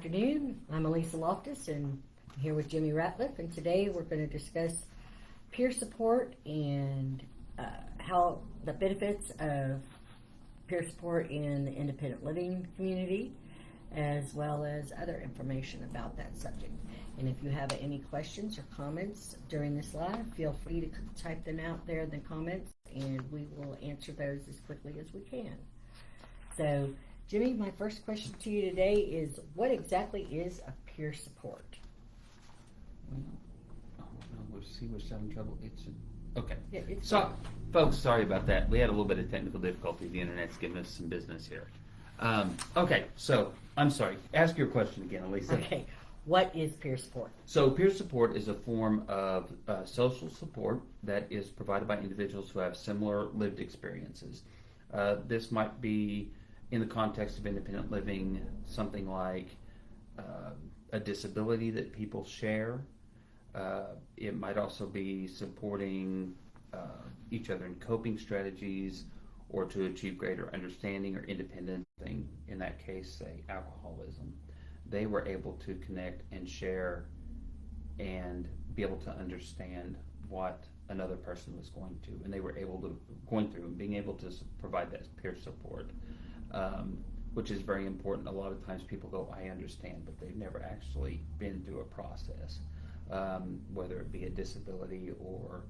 afternoon. I'm Alesa Loftus, and I'm here with Jimmie Ratliff, and today we're going to discuss peer support and how the benefits of peer support in the independent living community, as well as other information about that subject. And if you have any questions or comments during this live, feel free to type them out there in the comments, and we will answer those as quickly as we can. So, Jimmie, my first question to you today is, what exactly is a peer support? We'll see, we're having trouble. Okay. Yeah, Folks, sorry about that. We had a little bit of technical difficulty. The internet's giving us some business here. Okay, so I'm sorry. Ask your question again, Alesa. Okay. What is peer support? So peer support is a form of social support that is provided by individuals who have similar lived experiences. This might be, in the context of independent living, something like a disability that people share. It might also be supporting each other in coping strategies or to achieve greater understanding or independence. In that case, say alcoholism. They were able to connect and share and be able to understand what another person was going to, and they were going through and being able to provide that peer support, which is very important. A lot of times people go, I understand, but they've never actually been through a process, whether it be a disability or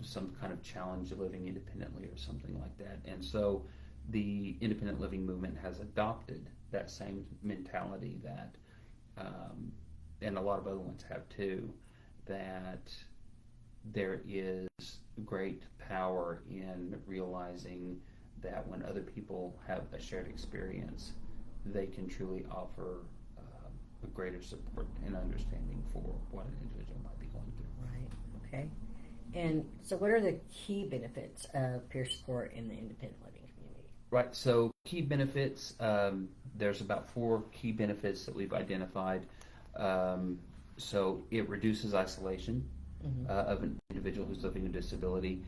some kind of challenge living independently or something like that. And so the independent living movement has adopted that same mentality that, and a lot of other ones have too, that there is great power in realizing that when other people have a shared experience, they can truly offer a greater support and understanding for what an individual might be going through. Right, okay. And so what are the key benefits of peer support in the independent living community? Right, so key benefits, there's about 4 key benefits that we've identified. So it reduces isolation of an individual who's living with a disability.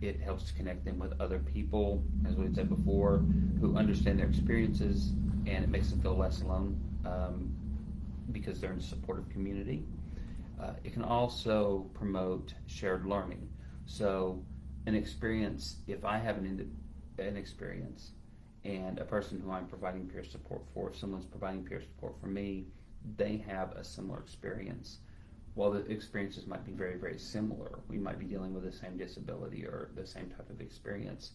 It helps to connect them with other people, as we said before, who understand their experiences, and it makes them feel less alone because they're in a supportive community. It can also promote shared learning. So an experience, if I have an experience and a person who I'm providing peer support for, if someone's providing peer support for me, they have a similar experience. While the experiences might be very, very similar, we might be dealing with the same disability or the same type of experience.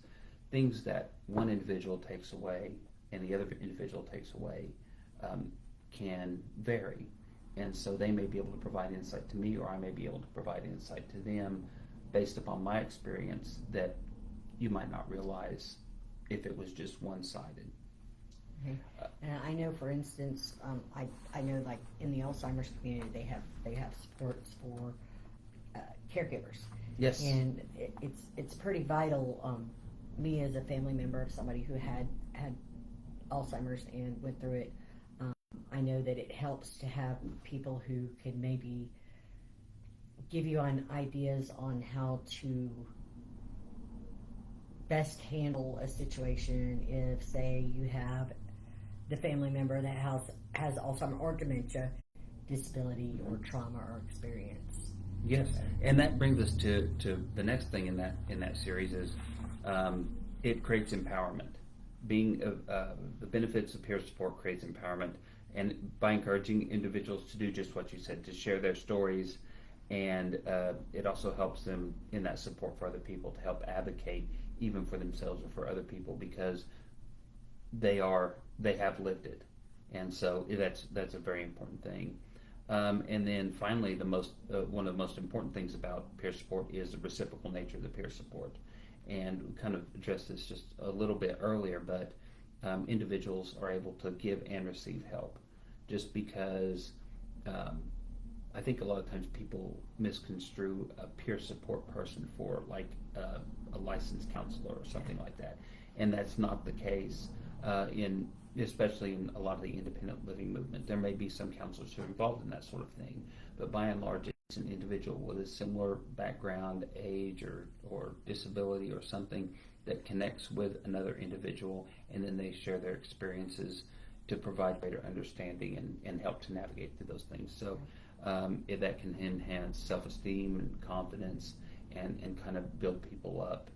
Things that one individual takes away and the other individual takes away can vary. And so they may be able to provide insight to me, or I may be able to provide insight to them based upon my experience that you might not realize if it was just one-sided. Okay. And I know, for instance, I know, like in the Alzheimer's community, they have supports for caregivers. Yes. And it's pretty vital. Me as a family member of somebody who had Alzheimer's and went through it, I know that it helps to have people who can maybe give you ideas on how to best handle a situation if, say, you have the family member that has Alzheimer's or dementia, disability or trauma or experience. Yes, and that brings us to the next thing in that series is it creates empowerment. Being the benefits of peer support creates empowerment, and by encouraging individuals to do just what you said, to share their stories, and it also helps them in that support for other people to help advocate even for themselves or for other people, because they have lived it, and so that's a very important thing. And then finally, one of the most important things about peer support is the reciprocal nature of the peer support. And we kind of addressed this just a little bit earlier, but individuals are able to give and receive help, just because I think a lot of times people misconstrue a peer support person for like a licensed counselor or something like that, and that's not the case. Especially in a lot of the independent living movement, there may be some counselors who are involved in that sort of thing, but by and large, it's an individual with a similar background, age, or disability or something that connects with another individual, and then they share their experiences to provide greater understanding and help to navigate through those things. So that can enhance self-esteem and confidence and kind of build people up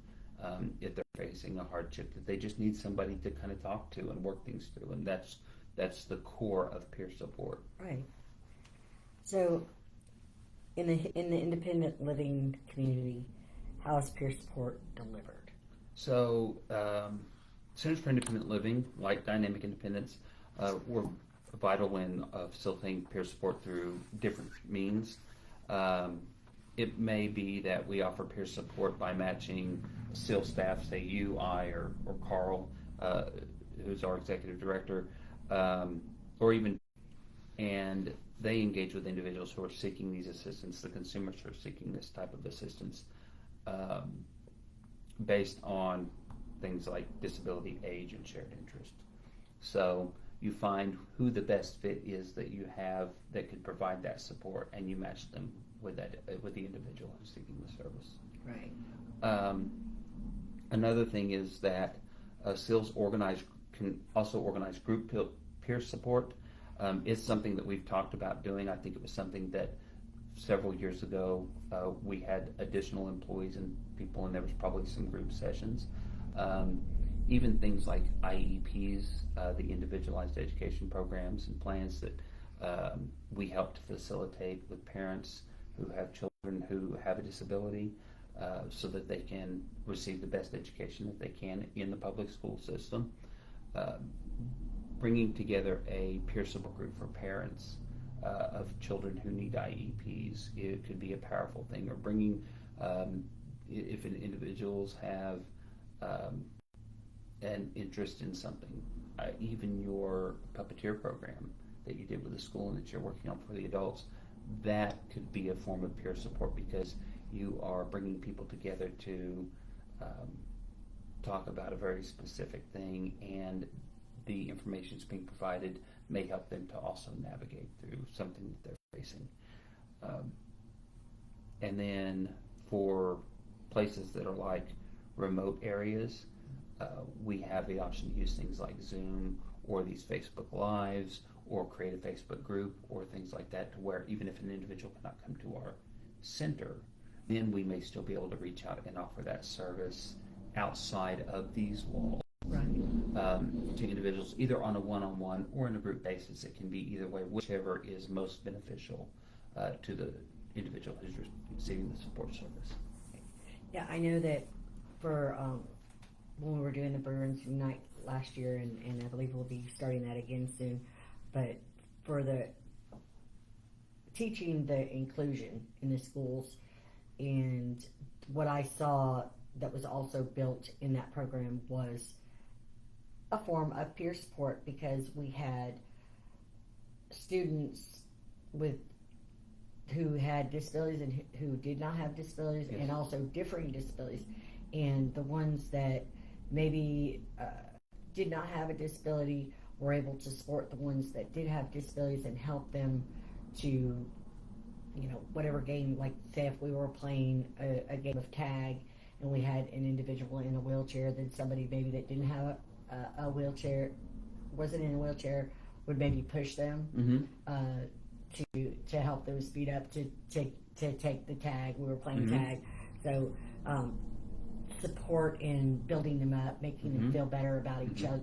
if they're facing a hardship that they just need somebody to kind of talk to and work things through. And that's the core of peer support. Right. So in the independent living community, how is peer support delivered? So Centers for Independent Living, like Dynamic Independence, were vital in facilitating peer support through different means. It may be that we offer peer support by matching SIL staff, say you, I, or Carl, who's our executive director, or even, and they engage with individuals who are seeking these assistance, the consumers who are seeking this type of assistance, based on things like disability, age, and shared interest. So you find who the best fit is that you have that could provide that support, and you match them with the individual who's seeking the service. Right. Another thing is that SILs can also organize group peer support. It's something that we've talked about doing. I think it was something that several years ago we had additional employees and people, and there was probably some group sessions. Even things like IEPs, the individualized education programs and plans that we help to facilitate with parents who have children who have a disability, so that they can receive the best education that they can in the public school system. Bringing together a peer support group for parents of children who need IEPs, it could be a powerful thing. Or bringing, if individuals have an interest in something, even your puppeteer program that you did with the school and that you're working on for the adults, that could be a form of peer support, because you are bringing people together to talk about a very specific thing, and the information that's being provided may help them to also navigate through something that they're facing. And then for places that are like remote areas, we have the option to use things like Zoom or these Facebook Lives, or create a Facebook group or things like that, to where even if an individual cannot come to our center, then we may still be able to reach out and offer that service outside of these walls. Right. To individuals, either on a one-on-one or in a group basis. It can be either way, whichever is most beneficial to the individual who's receiving the support service. Yeah, I know that for when we were doing the Burns Unite last year, and I believe we'll be starting that again soon, but for the teaching the inclusion in the schools, and what I saw that was also built in that program was a form of peer support, because we had students who had disabilities and who did not have disabilities, yes, and also differing disabilities, and the ones that maybe did not have a disability were able to support the ones that did have disabilities and help them to, whatever game, like say if we were playing a game of tag and we had an individual in a wheelchair, then somebody maybe that didn't have a wheelchair, wasn't in a wheelchair, would maybe push them to help them speed up to take the tag. We were playing tag, so support in building them up, making them feel better about each other,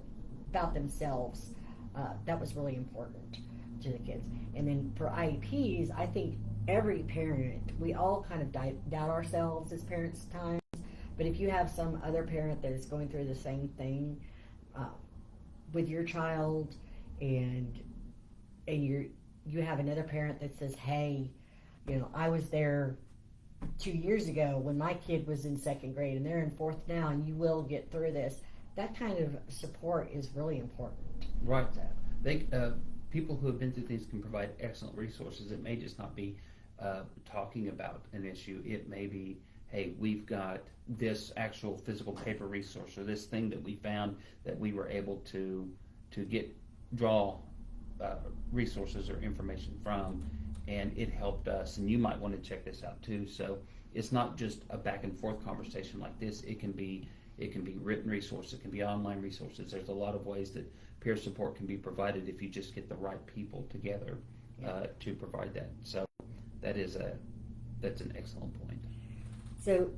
about themselves. That was really important to the kids. And then for IEPs, I think every parent, we all kind of doubt ourselves as parents at times, but if you have some other parent that is going through the same thing with your child, and you have another parent that says, hey, I was there 2 years ago when my kid was in second grade and they're in fourth now, and you will get through this. That kind of support is really important. Right. People who have been through things can provide excellent resources. It may just not be talking about an issue. It may be, hey, we've got this actual physical paper resource, or this thing that we found that we were able to draw resources or information from, and it helped us, and you might want to check this out too. So it's not just a back and forth conversation like this. It can be, It can be written resources. It can be online resources. There's a lot of ways that peer support can be provided if you just get the right people together to provide that. So that's an excellent point. So,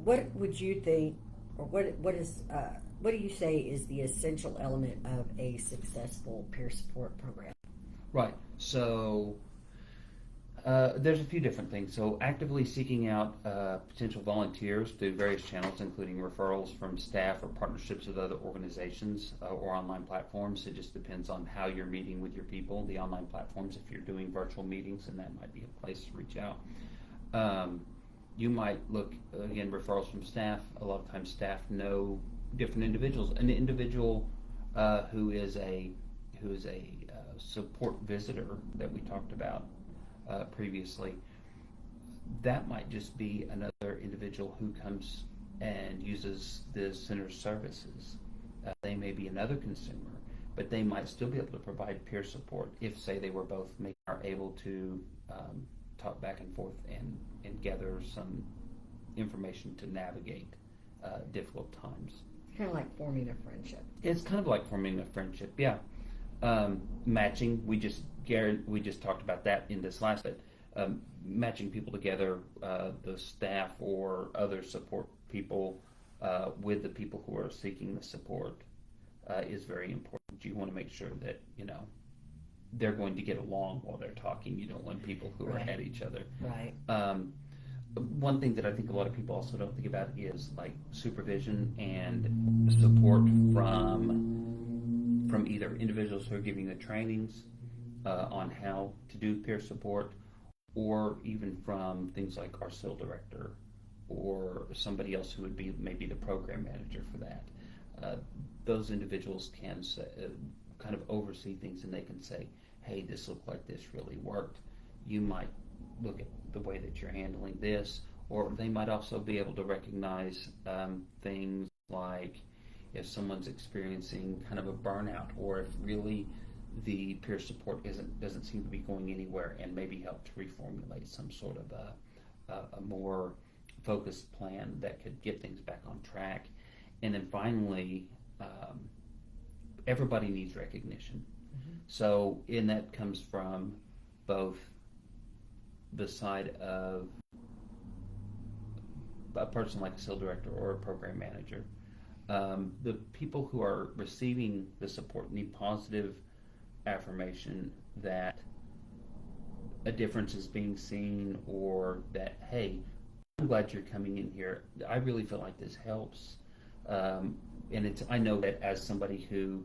what would you think, or what do you say is the essential element of a successful peer support program? Right. So there's a few different things. So actively seeking out potential volunteers through various channels, including referrals from staff or partnerships with other organizations or online platforms. It just depends on how you're meeting with your people. The online platforms, if you're doing virtual meetings, then that might be a place to reach out. You might look, again, referrals from staff. A lot of times staff know different individuals. An individual who is a support visitor that we talked about previously, that might just be another individual who comes and uses the center's services. They may be another consumer, but they might still be able to provide peer support if, say, they were both are able to talk back and forth and gather some information to navigate difficult times. Kind of like forming a friendship. It's kind of like forming a friendship, yeah. Matching, we just talked about that in this last bit. Matching people together, the staff or other support people with the people who are seeking the support is very important. You want to make sure that they're going to get along while they're talking. You don't want people who are at each other. Right. One thing that I think a lot of people also don't think about is like supervision and support from either individuals who are giving the trainings on how to do peer support, or even from things like our SIL director or somebody else who would be maybe the program manager for that. Those individuals can kind of oversee things, and they can say, hey, this looked like this really worked. You might look at the way that you're handling this, or they might also be able to recognize things like if someone's experiencing kind of a burnout, or if really the peer support doesn't seem to be going anywhere, and maybe help to reformulate some sort of a more focused plan that could get things back on track. And then finally, everybody needs recognition. Mm-hmm. So, and that comes from both the side of a person like a SIL director or a program manager. The people who are receiving the support need positive affirmation that a difference is being seen, or that, hey, I'm glad you're coming in here. I really feel like this helps. And I know that as somebody who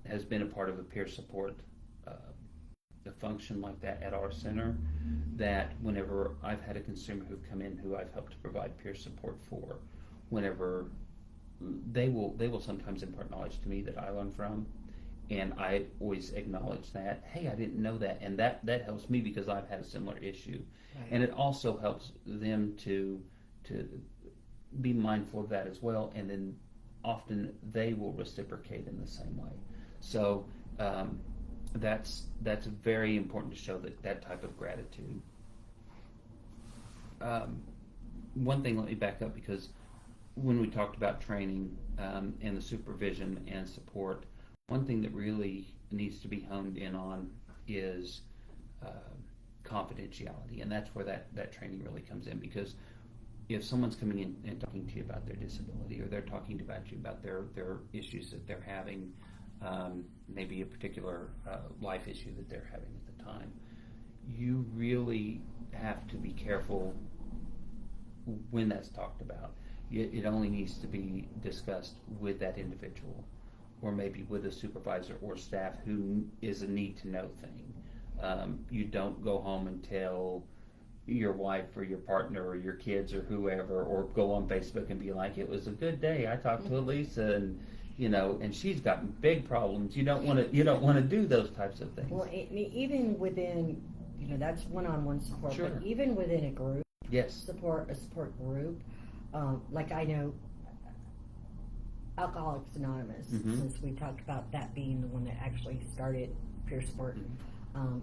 has been a part of a peer support a function like that at our center, that whenever I've had a consumer who've come in who I've helped to provide peer support for, whenever they will sometimes impart knowledge to me that I learn from, and I always acknowledge that, hey, I didn't know that, and that helps me because I've had a similar issue. Right. And it also helps them to be mindful of that as well, and then often they will reciprocate in the same way. So that's very important to show that type of gratitude. One thing, let me back up, because when we talked about training and the supervision and support, one thing that really needs to be honed in on is confidentiality, and that's where that training really comes in. Because if someone's coming in and talking to you about their disability, or they're talking about you about their issues that they're having, maybe a particular life issue that they're having at the time, you really have to be careful when that's talked about. It only needs to be discussed with that individual, or maybe with a supervisor or staff who is a need-to-know thing. You don't go home and tell your wife or your partner or your kids or whoever, or go on Facebook and be like, it was a good day, I talked to Alesa, and and she's got big problems. You don't want to do those types of things. Well, even within, that's one-on-one support. Sure. But even within a group, yes, a support group, like I know Alcoholics Anonymous, mm-hmm. since we talked about that being the one that actually started peer support. Mm-hmm.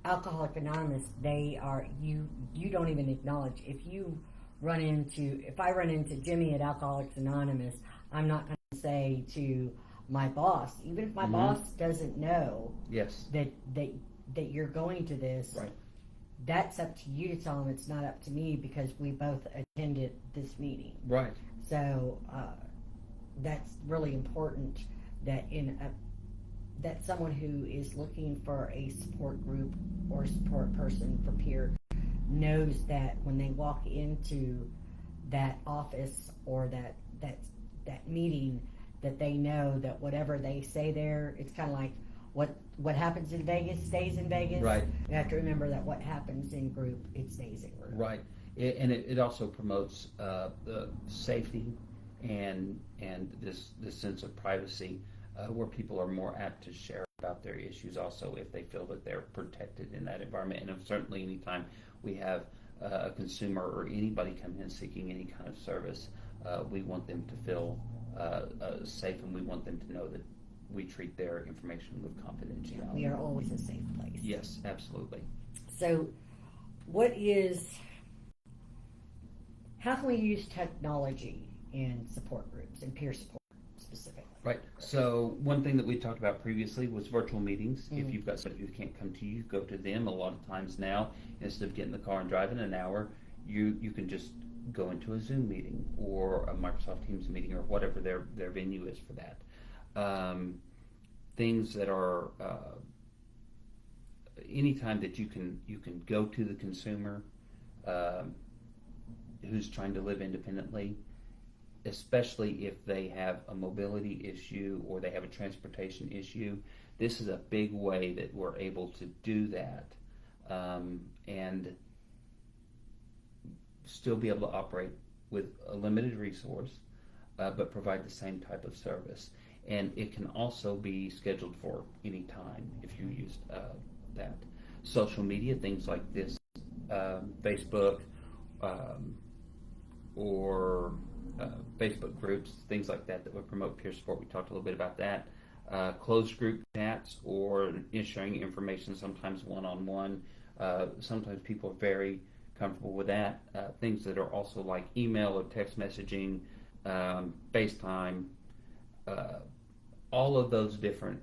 Alcoholic Anonymous, they are, you don't even acknowledge if you if I run into Jimmie at Alcoholics Anonymous, I'm not going to say to my boss, even if my boss doesn't know Yes. that you're going to this, Right. that's up to you to tell them. It's not up to me because we both attended this meeting. Right. So that's really important that that someone who is looking for a support group or support person for peer knows that when they walk into that office or that meeting, that they know that whatever they say there, it's kind of like what happens in Vegas stays in Vegas. Right. You have to remember that what happens in group, it stays in group. Right. It also promotes the safety and this sense of privacy, where people are more apt to share about their issues also if they feel that they're protected in that environment. And certainly anytime we have a consumer or anybody come in seeking any kind of service, we want them to feel safe, and we want them to know that we treat their information with confidentiality. We are always a safe place. Yes, absolutely. So how can we use technology in support groups and peer support specifically? Right. So one thing that we talked about previously was virtual meetings. If you've got somebody who can't come to you, go to them. A lot of times now, instead of getting in the car and driving an hour, you can just go into a Zoom meeting or a Microsoft Teams meeting or whatever their venue is for that. Things that are anytime that you can go to the consumer who's trying to live independently, especially if they have a mobility issue or they have a transportation issue. This is a big way that we're able to do that and still be able to operate with a limited resource, but provide the same type of service. And it can also be scheduled for any time if you use that. Social media, things like this, Facebook, or Facebook groups, things like that would promote peer support. We talked a little bit about that. Closed group chats or sharing information, sometimes one-on-one. Sometimes people are very comfortable with that. Things that are also like email or text messaging, FaceTime, all of those different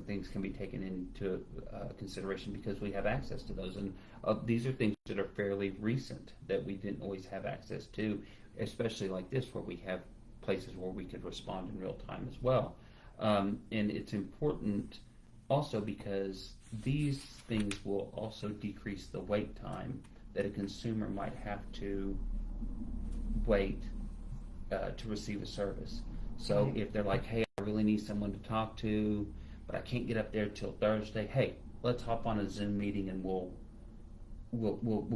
things can be taken into consideration because we have access to those. And these are things that are fairly recent that we didn't always have access to, especially like this where we have places where we could respond in real time as well. And it's important also because these things will also decrease the wait time that a consumer might have to wait to receive a service. So if they're like, hey, I really need someone to talk to, but I can't get up there till Thursday, hey, let's hop on a Zoom meeting and we'll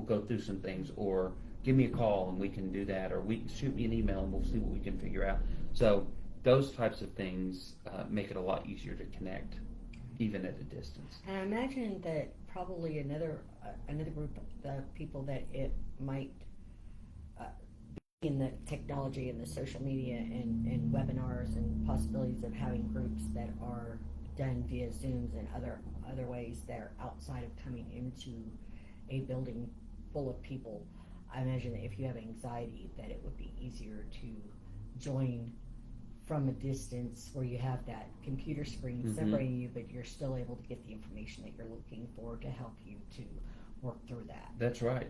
go through some things, or give me a call and we can do that, or shoot me an email and we'll see what we can figure out. So those types of things make it a lot easier to connect, even at a distance. And I imagine that probably another group of people that it might be in the technology and the social media and webinars and possibilities of having groups that are done via Zooms and other ways that are outside of coming into a building full of people. I imagine that if you have anxiety, that it would be easier to join from a distance where you have that computer screen separating you, but you're still able to get the information that you're looking for to help you to work through that. That's right.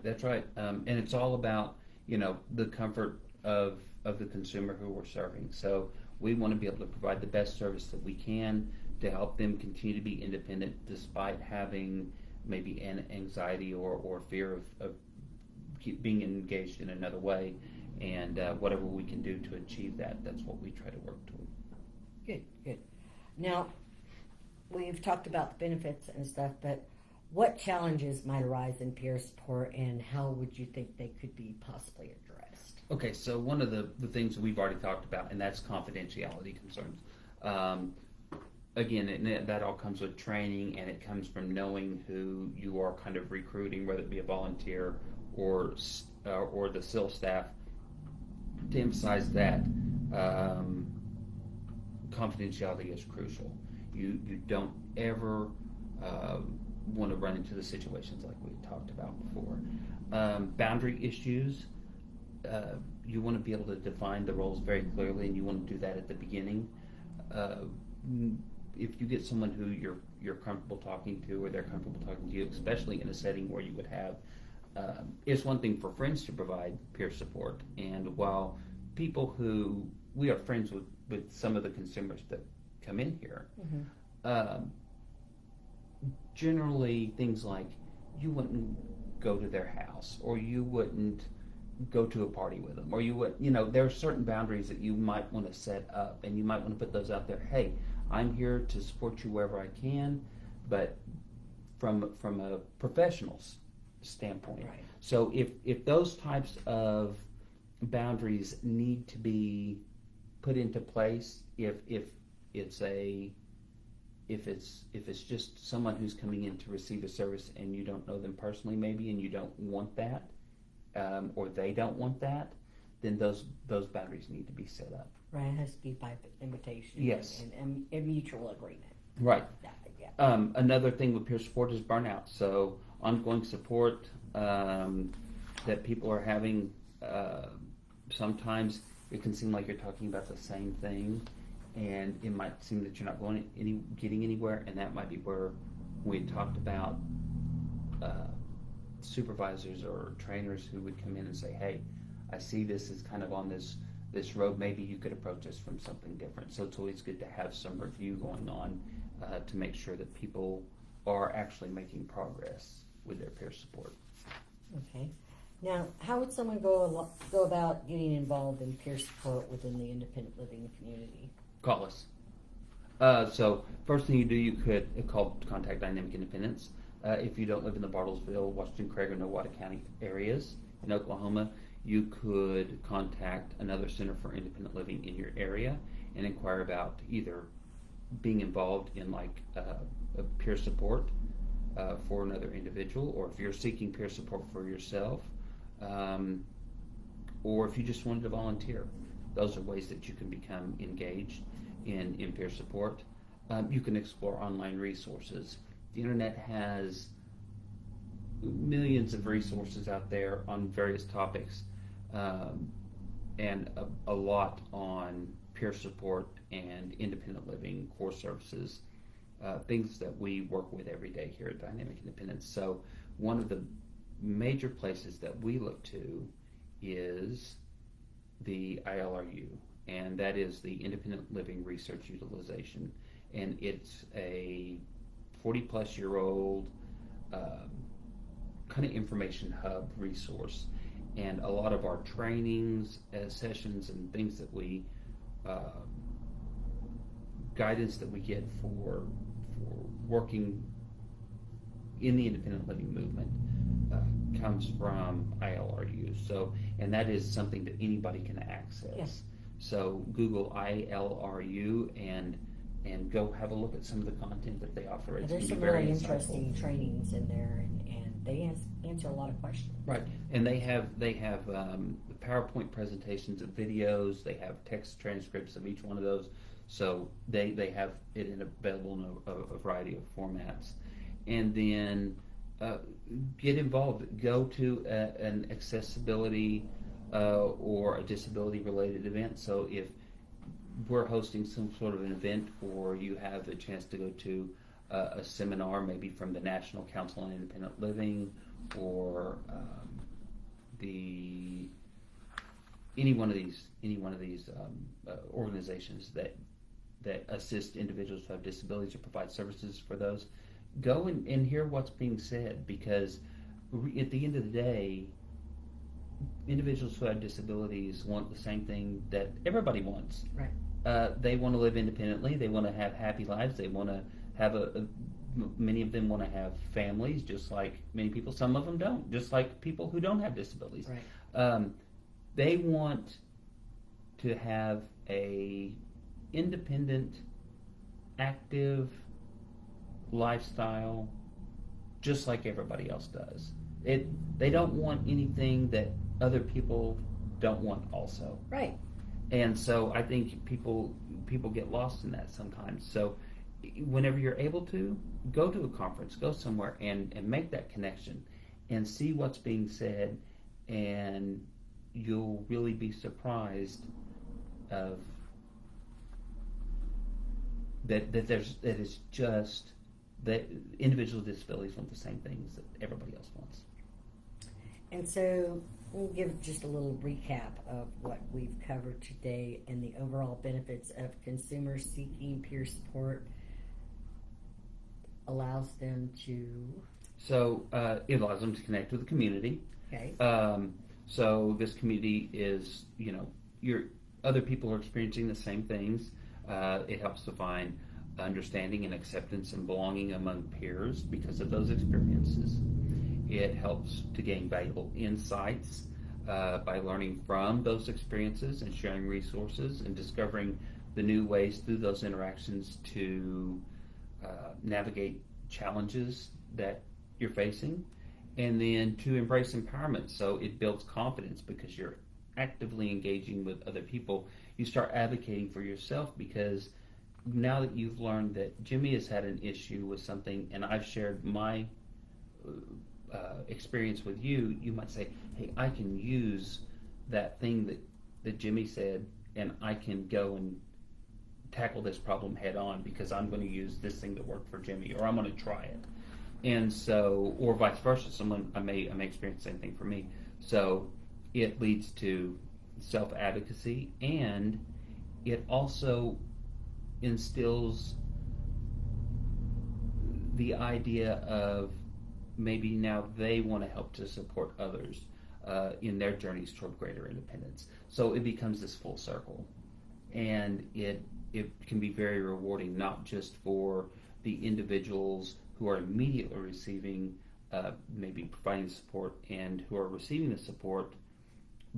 And it's all about, the comfort of the consumer who we're serving. So we want to be able to provide the best service that we can to help them continue to be independent despite having maybe an anxiety or fear of being engaged in another way. And whatever we can do to achieve that, that's what we try to work toward. Good. Now, we've talked about the benefits and stuff, but what challenges might arise in peer support, and how would you think they could be possibly addressed? Okay, so one of the things that we've already talked about, and that's confidentiality concerns. Again, that all comes with training, and it comes from knowing who you are kind of recruiting, whether it be a volunteer or the SIL staff. To emphasize that confidentiality is crucial. You don't ever want to run into the situations like we talked about before. Boundary issues you want to be able to define the roles very clearly, and you want to do that at the beginning. Uh, if you get someone who you're comfortable talking to, or they're comfortable talking to you, especially in a setting where you would have, it's one thing for friends to provide peer support, and while people who we are friends with some of the consumers that come in here, generally things like you wouldn't go to their house, or you wouldn't go to a party with them, or you would, there are certain boundaries that you might want to set up, and you might want to put those out there. Hey, I'm here to support you wherever I can, but from a professional standpoint. Right. So if those types of boundaries need to be put into place, if it's just someone who's coming in to receive a service and you don't know them personally, maybe, and you don't want that, or they don't want that, then those boundaries need to be set up. Right, it has to be by invitation. Yes. And a mutual agreement. Right. Yeah. Another thing with peer support is burnout. So ongoing support that people are having, sometimes it can seem like you're talking about the same thing, and it might seem that you're not getting anywhere, and that might be where we talked about supervisors or trainers who would come in and say, hey, I see this is kind of on this road, maybe you could approach this from something different. So it's always good to have some review going on to make sure that people are actually making progress with their peer support. Okay. Now, how would someone go about getting involved in peer support within the independent living community? Call us. So first thing you do, you could contact Dynamic Independence. If you don't live in the Bartlesville, Washington, Craig, or Nowata County areas in Oklahoma, you could contact another center for independent living in your area and inquire about either being involved in a peer support for another individual, or if you're seeking peer support for yourself, or if you just wanted to volunteer. Those are ways that you can become engaged in peer support. You can explore online resources. The internet has millions of resources out there on various topics, and a lot on peer support and independent living core services, things that we work with every day here at Dynamic Independence. So one of the major places that we look to is the ILRU, and that is the Independent Living Research Utilization, and it's a 40-plus year old kind of information hub resource, and a lot of our trainings, sessions, and things that we guidance that we get for working in the independent living movement comes from ILRU. So, and that is something that anybody can access. Yes. So Google ILRU and go have a look at some of the content that they offer. It's There's gonna some be very really insightful. interesting trainings in there, and they answer a lot of questions. Right, and they have PowerPoint presentations of videos. They have text transcripts of each one of those. So they have it available in a variety of formats. And then get involved. Go to an accessibility or a disability related event. So if we're hosting some sort of an event, or you have a chance to go to a seminar, maybe from the National Council on Independent Living, or any one of these organizations that assist individuals who have disabilities or provide services for those, go and hear what's being said, because at the end of the day, individuals who have disabilities want the same thing that everybody wants. Right. They want to live independently. They want to have happy lives. They want to have many of them want to have families, just like many people. Some of them don't, just like people who don't have disabilities. Right. They want to have a independent, active lifestyle, just like everybody else does. They don't want anything that other people don't want also. Right. And so I think people get lost in that sometimes. So whenever you're able to, go to a conference, go somewhere and make that connection and see what's being said, and you'll really be surprised of that it's just that individuals with disabilities want the same things that everybody else wants. And so we'll give just a little recap of what we've covered today and the overall benefits of consumers seeking peer support. Allows them to... So it allows them to connect with the community. Okay. So this community is, other people are experiencing the same things. It helps to find understanding and acceptance and belonging among peers because of those experiences. It helps to gain valuable insights by learning from those experiences and sharing resources and discovering the new ways through those interactions to navigate challenges that you're facing, and then to embrace empowerment. So it builds confidence because you're actively engaging with other people. You start advocating for yourself because now that you've learned that Jimmie has had an issue with something and I've shared my experience with you, you might say, hey, I can use that thing that Jimmie said and I can go and tackle this problem head on because I'm going to use this thing that worked for Jimmie, or I'm going to try it. And so, or vice versa, I may experience the same thing for me. So it leads to self-advocacy, and it also instills the idea of maybe now they want to help to support others in their journeys toward greater independence. So it becomes this full circle, and it can be very rewarding, not just for the individuals who are immediately receiving, maybe providing support, and who are receiving the support,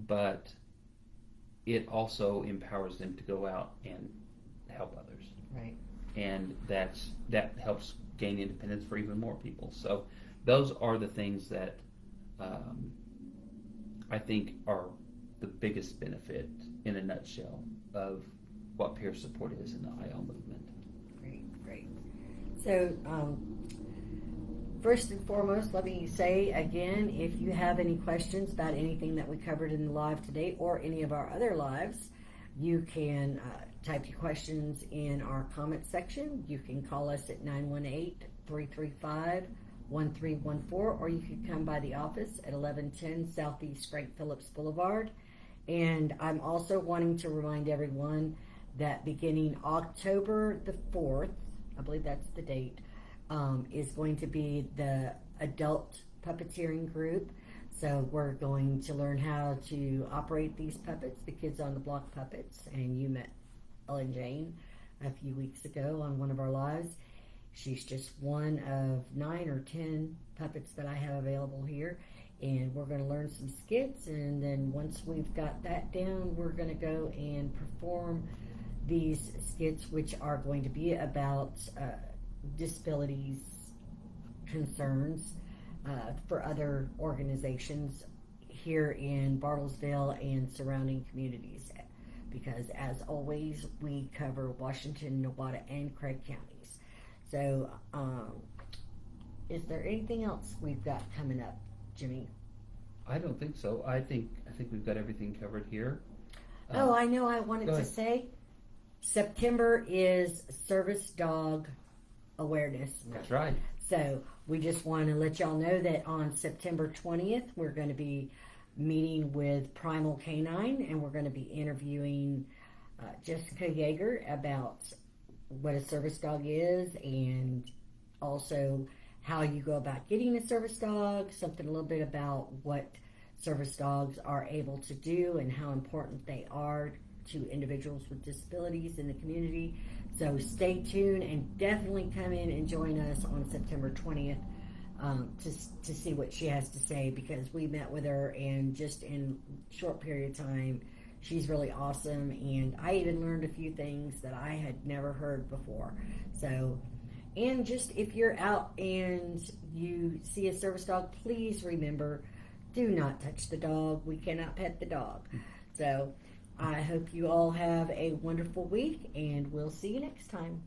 but it also empowers them to go out and help others. Right. And that helps gain independence for even more people. So those are the things that I think are the biggest benefit in a nutshell of what peer support is in the IL movement. Great. So, first and foremost, let me say again, if you have any questions about anything that we covered in the live today or any of our other lives, you can type your questions in our comment section. You can call us at 918-335-1314, or you can come by the office at 1110 Southeast Frank Phillips Boulevard. And I'm also wanting to remind everyone that beginning October the 4th, I believe that's the date, is going to be the adult puppeteering group. So we're going to learn how to operate these puppets, the Kids on the Block puppets. And you met Ellen Jane a few weeks ago on one of our lives. She's just one of 9 or 10 puppets that I have available here. And we're going to learn some skits, and then once we've got that down, we're going to go and perform these skits, which are going to be about disabilities concerns for other organizations here in Bartlesville and surrounding communities, because as always we cover Washington, Nowata, and Craig counties. So is there anything else we've got coming up, Jimmie? I don't think so. I think we've got everything covered here. I know. I wanted to say September is Service Dog Awareness Month. That's right. So we just want to let y'all know that on September 20th, we're going to be meeting with Primal Canine, and we're going to be interviewing Jessica Yeager about what a service dog is, and also how you go about getting a service dog, something a little bit about what service dogs are able to do and how important they are to individuals with disabilities in the community. So stay tuned and definitely come in and join us on September 20th to see what she has to say, because we met with her, and just in a short period of time, she's really awesome, and I even learned a few things that I had never heard before. So, and just if you're out and you see a service dog, please remember, do not touch the dog. We cannot pet the dog. So I hope you all have a wonderful week, and we'll see you next time.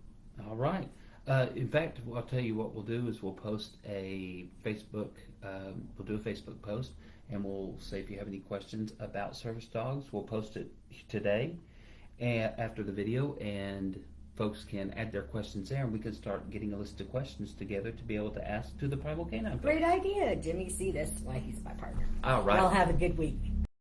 All right. In fact, I'll tell you what we'll do is we'll post a Facebook. We'll do a Facebook post, and we'll say if you have any questions about service dogs, we'll post it today, and after the video, and folks can add their questions there, and we can start getting a list of questions together to be able to ask to the Primal Canine folks. Great idea, Jimmy. See, that's why he's my partner. All right. Well, have a good week.